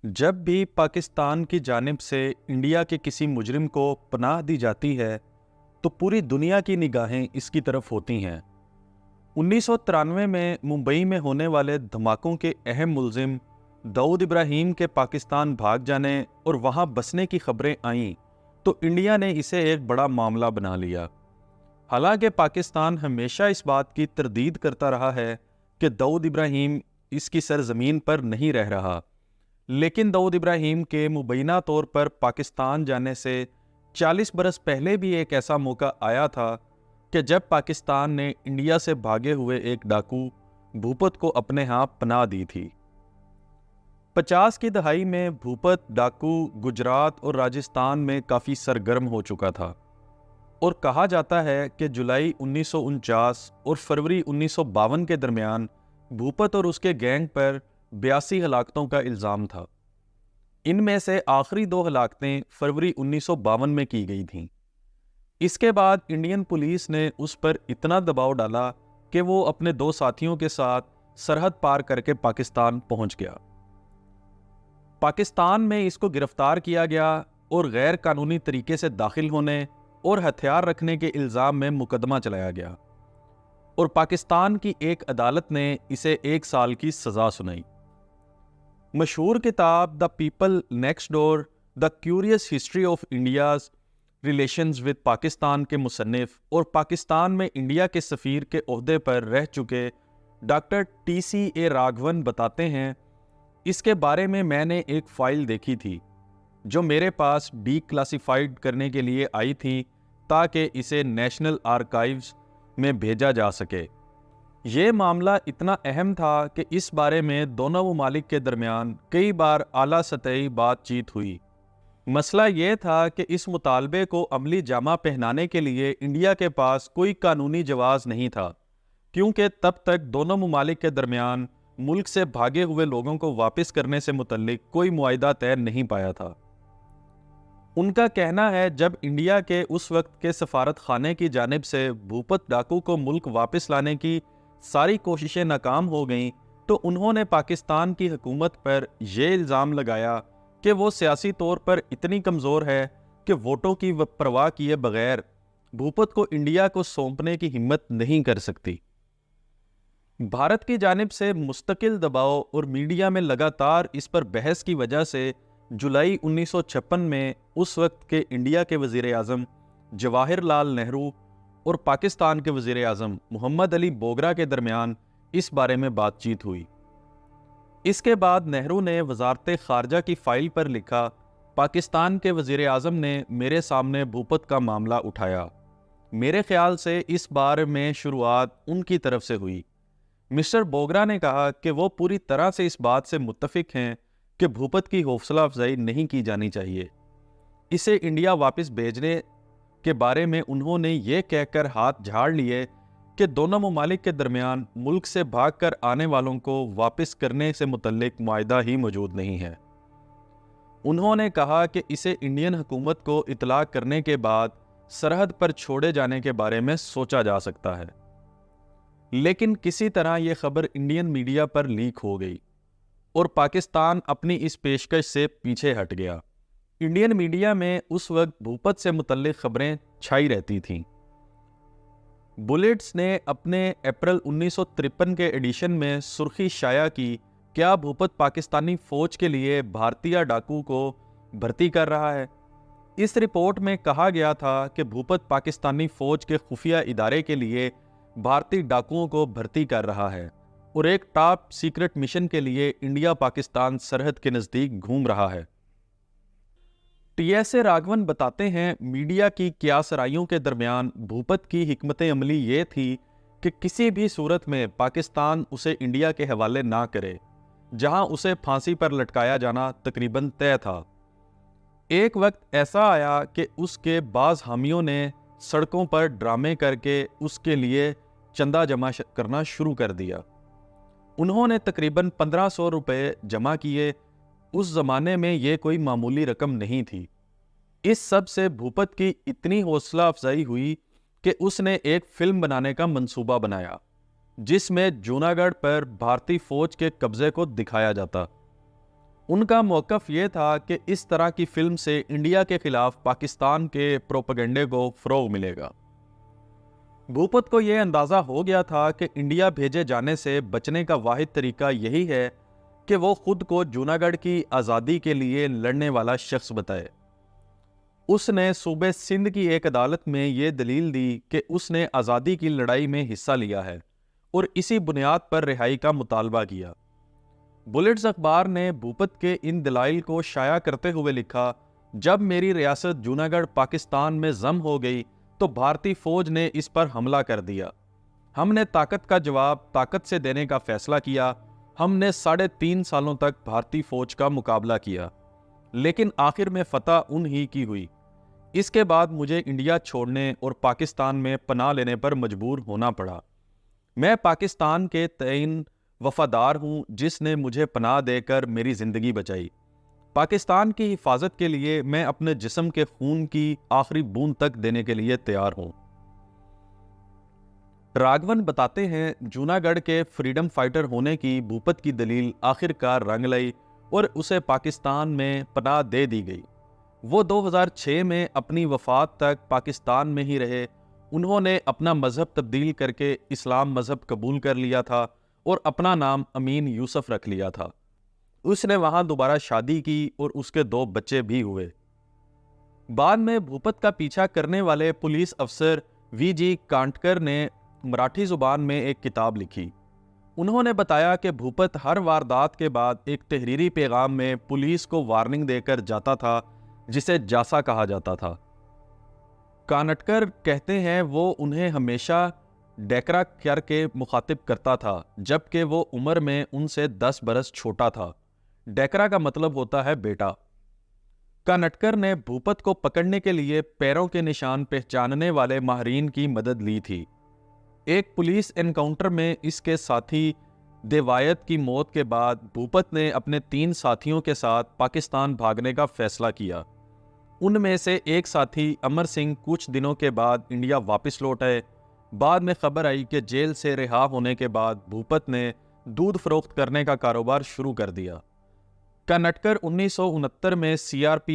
जब भी पाकिस्तान की जानिब से इंडिया के किसी मुजरिम को पनाह दी जाती है तो पूरी दुनिया की निगाहें इसकी तरफ होती हैं। 1993 में मुंबई में होने वाले धमाकों के अहम मुलजिम दाऊद इब्राहिम के पाकिस्तान भाग जाने और वहां बसने की खबरें आईं तो इंडिया ने इसे एक बड़ा मामला बना लिया। हालांकि पाकिस्तान हमेशा इस बात की तरदीद करता रहा है कि दाऊद इब्राहिम इसकी सरजमीन पर नहीं रह रहा, लेकिन दाऊद इब्राहिम के मुबैना तौर पर पाकिस्तान जाने से 40 बरस पहले भी एक ऐसा मौका आया था कि जब पाकिस्तान ने इंडिया से भागे हुए एक डाकू भूपत को अपने यहाँ पनाह दी थी। 50 की दहाई में भूपत डाकू गुजरात और राजस्थान में काफ़ी सरगर्म हो चुका था और कहा जाता है कि जुलाई 1949 और फरवरी 1952 के दरमियान भूपत और उसके गैंग पर 82 हलाकतों का इल्ज़ाम था। इनमें से आखिरी 2 हलाकतें फरवरी 1952 में की गई थीं। इसके बाद इंडियन पुलिस ने उस पर इतना दबाव डाला कि वो अपने 2 साथियों के साथ सरहद पार करके पाकिस्तान पहुंच गया। पाकिस्तान में इसको गिरफ्तार किया गया और गैर कानूनी तरीके से दाखिल होने और हथियार रखने के इल्ज़ाम में मुकदमा चलाया गया और पाकिस्तान की एक अदालत ने इसे 1 साल की सज़ा सुनाई। मशहूर किताब the people next door the curious history of India's relations with Pakistan के मुसन्निफ और पाकिस्तान में इंडिया के सफ़ीर के ओहदे पर रह चुके डॉक्टर TCA राघवन बताते हैं, इसके बारे में मैंने एक फ़ाइल देखी थी जो मेरे पास डीक्लासिफाइड करने के लिए आई थी ताकि इसे नेशनल आर्काइव्स में भेजा जा सके। ये मामला इतना अहम था कि इस बारे में दोनों ममालिक के दरमियान कई बार आला सतही बातचीत हुई। मसला ये था कि इस मुतालबे को अमली जामा पहनाने के लिए इंडिया के पास कोई कानूनी जवाज़ नहीं था, क्योंकि तब तक दोनों ममालिक के दरमियान मुल्क से भागे हुए लोगों को वापस करने से मुतल्लिक कोई मुआहिदा तय नहीं पाया था। उनका कहना है जब इंडिया के उस वक्त के सफारत खाने की जानिब से भूपत डाकू को मुल्क वापस लाने की सारी कोशिशें नाकाम हो गईं तो उन्होंने पाकिस्तान की हुकूमत पर यह इल्ज़ाम लगाया कि वो सियासी तौर पर इतनी कमज़ोर है कि वोटों की परवाह किए बगैर भूपत को इंडिया को सौंपने की हिम्मत नहीं कर सकती। भारत की जानिब से मुस्तकिल दबाव और मीडिया में लगातार इस पर बहस की वजह से जुलाई 1956 में उस वक्त के इंडिया के वज़ीर आज़म जवाहरलाल नेहरू और पाकिस्तान के वज़ीर आज़म मोहम्मद अली बोगरा के दरमियान इस बारे में बातचीत हुई। इसके बाद नेहरू ने वज़ारत ख़ारजा की फ़ाइल पर लिखा, पाकिस्तान के वज़ीर आज़म ने मेरे सामने भूपत का मामला उठाया। मेरे ख्याल से इस बार में शुरुआत उनकी तरफ से हुई। मिस्टर बोगरा ने कहा कि वो पूरी तरह से इस बात से मुत्तफिक हैं कि भूपत की हौसला अफजाई नहीं की जानी चाहिए। इसे इंडिया वापस भेजने के बारे में उन्होंने ये कहकर हाथ झाड़ लिए कि दोनों ममालिक के दरमियान मुल्क से भागकर आने वालों को वापस करने से मुतल्लिक मुआहिदा ही मौजूद नहीं है। उन्होंने कहा कि इसे इंडियन हुकूमत को इतला करने के बाद सरहद पर छोड़े जाने के बारे में सोचा जा सकता है, लेकिन किसी तरह यह खबर इंडियन मीडिया पर लीक हो गई और पाकिस्तान अपनी इस पेशकश से पीछे हट गया। इंडियन मीडिया में उस वक्त भूपत से मुतल्लिक खबरें छाई रहती थीं। बुलेट्स ने अपने अप्रैल 1953 के एडिशन में सुर्खी शाया की, क्या भूपत पाकिस्तानी फ़ौज के लिए भारतीय डाकू को भर्ती कर रहा है। इस रिपोर्ट में कहा गया था कि भूपत पाकिस्तानी फ़ौज के खुफिया इदारे के लिए भारतीय डाकुओं को भर्ती कर रहा है और एक टॉप सीक्रेट मिशन के लिए इंडिया पाकिस्तान सरहद के नज़दीक घूम रहा है। TSA राघवन बताते हैं, मीडिया की क्यासराइयों के दरमियान भूपत की हिकमत अमली ये थी कि किसी भी सूरत में पाकिस्तान उसे इंडिया के हवाले ना करे, जहां उसे फांसी पर लटकाया जाना तकरीबन तय था। एक वक्त ऐसा आया कि उसके बाज़ हामियों ने सड़कों पर ड्रामे करके उसके लिए चंदा जमा करना शुरू कर दिया। उन्होंने तकरीबन 1500 रुपये जमा किए। उस ज़माने में ये कोई मामूली रकम नहीं थी। इस सब से भूपत की इतनी हौसला अफजाई हुई कि उसने एक फिल्म बनाने का मंसूबा बनाया जिसमें जूनागढ़ पर भारतीय फौज के कब्जे को दिखाया जाता। उनका मौक़िफ़ ये था कि इस तरह की फिल्म से इंडिया के खिलाफ पाकिस्तान के प्रोपेगेंडे को फ़रोग़ मिलेगा। भूपत को यह अंदाज़ा हो गया था कि इंडिया भेजे जाने से बचने का वाहिद तरीका यही है कि वो खुद को जूनागढ़ की आज़ादी के लिए लड़ने वाला शख्स बताए। उसने सूबे सिंध की एक अदालत में ये दलील दी कि उसने आज़ादी की लड़ाई में हिस्सा लिया है और इसी बुनियाद पर रिहाई का मुतालबा किया। बुलेट्स अखबार ने भूपत के इन दलाइल को शाया करते हुए लिखा, जब मेरी रियासत जूनागढ़ पाकिस्तान में जम हो गई तो भारतीय फौज ने इस पर हमला कर दिया। हमने ताकत का जवाब ताकत से देने का फैसला किया। हमने 3.5 सालों तक भारतीय फौज का मुकाबला किया, लेकिन आखिर में फतह उन्हीं की हुई। इसके बाद मुझे इंडिया छोड़ने और पाकिस्तान में पनाह लेने पर मजबूर होना पड़ा। मैं पाकिस्तान के तईन वफादार हूँ जिसने मुझे पनाह देकर मेरी ज़िंदगी बचाई। पाकिस्तान की हिफाजत के लिए मैं अपने जिस्म के खून की आखिरी बूंद तक देने के लिए तैयार हूँ। राघवन बताते हैं, जूनागढ़ के फ्रीडम फाइटर होने की भूपत की दलील आखिरकार रंग लाई और उसे पाकिस्तान में पनाह दे दी गई। वो 2006 में अपनी वफात तक पाकिस्तान में ही रहे। उन्होंने अपना मज़हब तब्दील करके इस्लाम मज़हब कबूल कर लिया था और अपना नाम अमीन यूसुफ रख लिया था। उसने वहाँ दोबारा शादी की और उसके 2 बच्चे भी हुए। बाद में भूपत का पीछा करने वाले पुलिस अफसर वीजी कांटकर ने मराठी ज़ुबान में एक किताब लिखी। उन्होंने बताया कि भूपत हर वारदात के बाद एक तहरीरी पैगाम में पुलिस को वार्निंग देकर जाता था, जिसे जासा कहा जाता था। कानटकर कहते हैं वो उन्हें हमेशा डेकरा करके मुखातिब करता था, जबकि वो उम्र में उनसे 10 बरस छोटा था। डेकरा का मतलब होता है बेटा। कानटकर ने भूपत को पकड़ने के लिए पैरों के निशान पहचानने वाले माहरीन की मदद ली थी। एक पुलिस एनकाउंटर में इसके साथी देवायत की मौत के बाद भूपत ने अपने 3 साथियों के साथ पाकिस्तान भागने का फैसला किया। उनमें से एक साथी अमर सिंह कुछ दिनों के बाद इंडिया वापस लौट आए। बाद में खबर आई कि जेल से रिहा होने के बाद भूपत ने दूध फरोख्त करने का कारोबार शुरू कर दिया। कानटकर 1969 में सीआरपीएफ